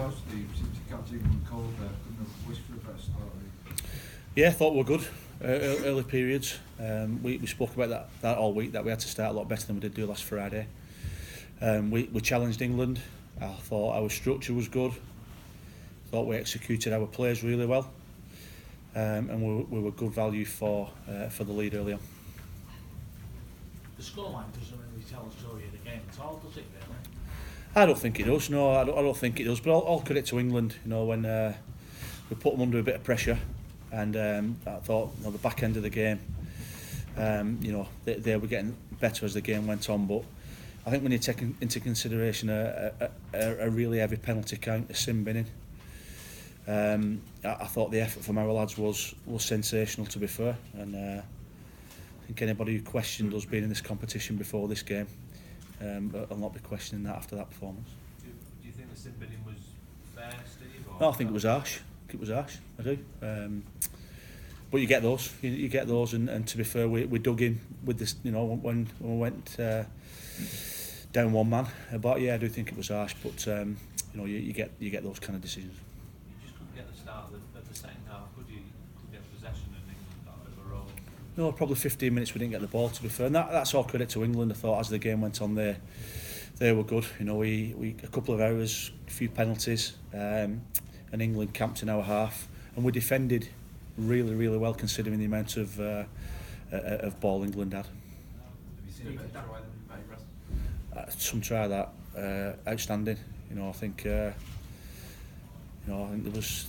yours, Steve? Since you kept England cold there, couldn't have wished for a better start. Yeah, I thought we were good. Early periods. We spoke about that all week, that we had to start a lot better than we did do last Friday. We challenged England. I thought our structure was good. I thought we executed our players really well. And we were good value for the lead early on. The scoreline doesn't really tell the story of the game at all, does it really? I don't think it does. No, I don't think it does. But all credit to England. You know, when we put them under a bit of pressure, and I thought, the back end of the game, they were getting better as the game went on. But I think when you take into consideration a really heavy penalty count, a sin binning, I thought the effort from our lads was sensational, to be fair. And I think anybody who questioned us being in this competition before this game will not be questioning that after that performance. Do you think the sin binning was fair, Steve? Or No, I think it was harsh. I do. But you get those. You get those, and to be fair, we dug in with this. You know, when we went down one man. But yeah, I do think it was harsh. But you get those kind of decisions. You just couldn't get the start of the second half, could you? Couldn't get possession and England got a bit of a roll. No, probably 15 minutes we didn't get the ball, to be fair, and that's all credit to England. I thought as the game went on, they were good. You know, we a couple of errors, a few penalties, and England camped in our half, and we defended really, really well considering the amount of ball England had. Have you seen a better try than Russ? Some try that outstanding. You know, I think there was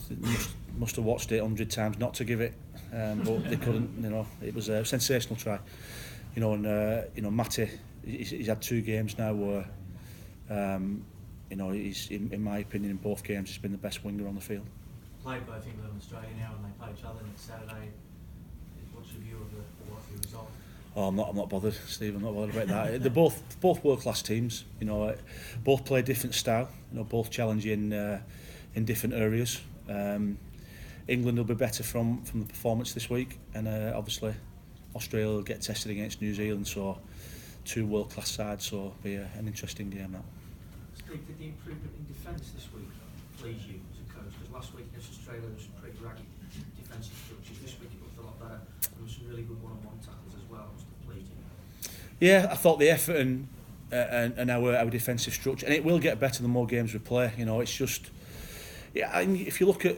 must have watched it 100 times not to give it, but they couldn't. You know, it was a sensational try. You know, and Matty, he's had 2 games now where, he's in my opinion in both games he's been the best winger on the field. Played both England and Australia now, and they play each other next Saturday. What's your view of the result? Oh, I'm not bothered, Steve. I'm not bothered about that. They're both world-class teams. You know, both play a different style. You know, both challenge in different areas. England will be better from the performance this week, and obviously Australia will get tested against New Zealand. So 2 world-class sides. So it'll be an interesting game. That. Steve, did the improvement in defence this week please you as a coach? Because last week against Australia there was some pretty ragged defensive structures. This week it looked a lot better. There was some really good one-on-one tackles as well. Must have pleased you. Yeah, I thought the effort and our defensive structure, and it will get better the more games we play. You know, it's just, yeah. I mean, if you look at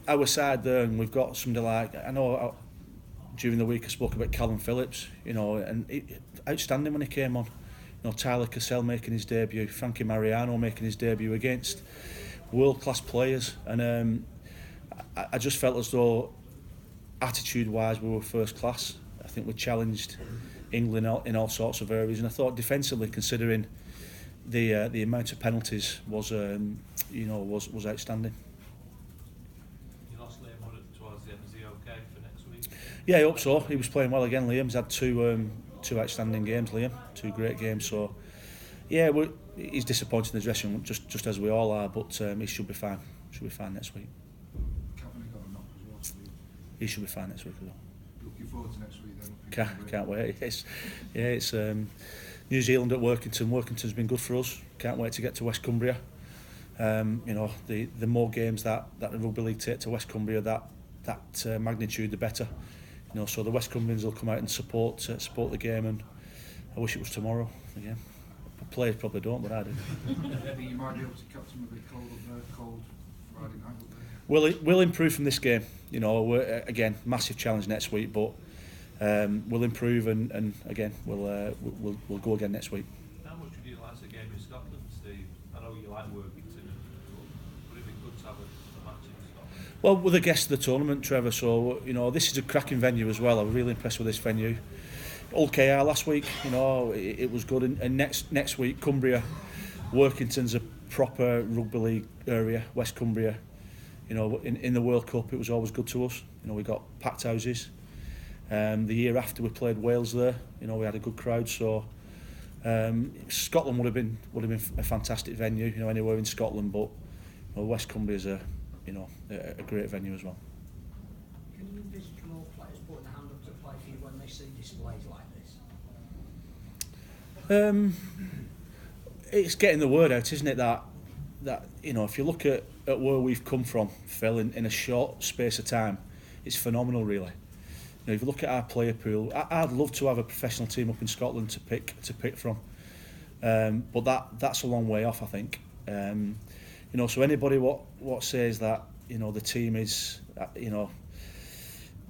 our side there, and we've got somebody like, I know during the week I spoke about Callum Phillips. You know, and outstanding when he came on. You know, Tyler Cassell making his debut, Frankie Mariano making his debut against world-class players, and I just felt as though attitude-wise we were first class. I think we challenged England in all sorts of areas, and I thought defensively, considering the amount of penalties, was outstanding. You lost Liam towards the end. Is he okay for next week? Yeah, I hope so. He was playing well again. Liam's had two outstanding games. Liam, 2 great games. So yeah, he's disappointed in the dressing room, just as we all are. But he should be fine. Should be fine next week. Captain got a knock as well. So He should be fine next week as well. looking forward to next week then. Can't wait. It's New Zealand at Workington. Workington's been good for us. Can't wait to get to West Cumbria. The more games that the Rugby League take to West Cumbria, that magnitude, the better. You know, so the West Cumbrians will come out and support the game, and I wish it was tomorrow again. Players probably don't, but I do. I think you might be able to catch them a bit cold up there, cold Friday night up there. We'll improve from this game. You know, again, massive challenge next week, but we'll improve, and again, we'll go again next week. How much would you like a game in Scotland, Steve? I know you like Workington, but it'd be good to have a match in Scotland. Well, we're the guest of the tournament, Trevor, so you know this is a cracking venue as well. I'm really impressed with this venue. Old KR last week, you know, it was good, and next week Cumbria, Workington's a proper rugby league area. West Cumbria, you know, in the World Cup it was always good to us. You know, we got packed houses. The year after we played Wales there, you know, we had a good crowd. So Scotland would have been a fantastic venue, you know, anywhere in Scotland. But you know, West Cumbria is a great venue as well. Can you envisage more players putting a hand up to play for you when they see displays like this? It's getting the word out, isn't it? That you know, if you look at at where we've come from, Phil, in a short space of time, it's phenomenal, really. You know, if you look at our player pool, I'd love to have a professional team up in Scotland to pick from, but that's a long way off, I think. You know, so anybody what says that, you know, the team is, you know,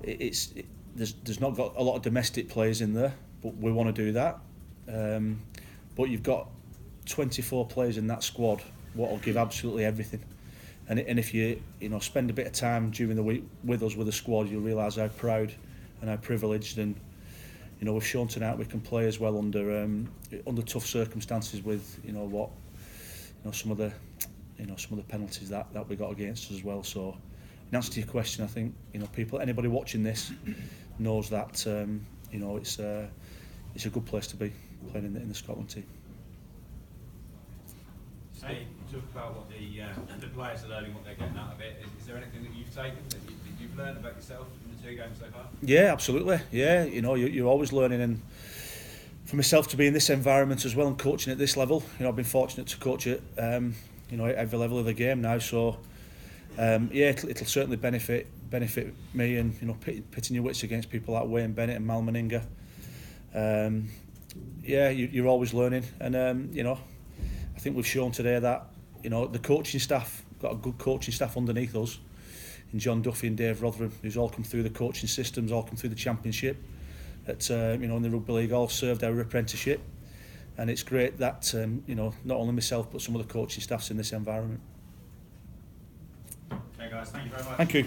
there's not got a lot of domestic players in there, but we want to do that. But you've got 24 players in that squad what will give absolutely everything. And if you know, spend a bit of time during the week with us with the squad, you'll realise how proud and how privileged, and you know, we've shown tonight we can play as well under tough circumstances with, you know, what, you know, some of the penalties that we got against us as well. So in answer to your question, I think, you know, anybody watching this knows that you know, it's a good place to be playing in the Scotland team. Steve, you talk about what the players are learning, what they're getting out of it. Is there anything that you've taken that you've learned about yourself in the 2 games so far? Yeah, absolutely. Yeah, you know, you're always learning, and for myself to be in this environment as well and coaching at this level, you know, I've been fortunate to coach at you know, at every level of the game now. So yeah, it'll certainly benefit me, and you know, pitting your wits against people like Wayne Bennett and Mal Meninga. Yeah, you're always learning, and you know, I think we've shown today that, you know, the coaching staff, got a good coaching staff underneath us, in John Duffy and Dave Rotherham, who's all come through the coaching systems, all come through the championship, at you know, in the rugby league, all served our apprenticeship, and it's great that you know, not only myself but some of the coaching staffs in this environment. Okay, guys, thank you very much. Thank you.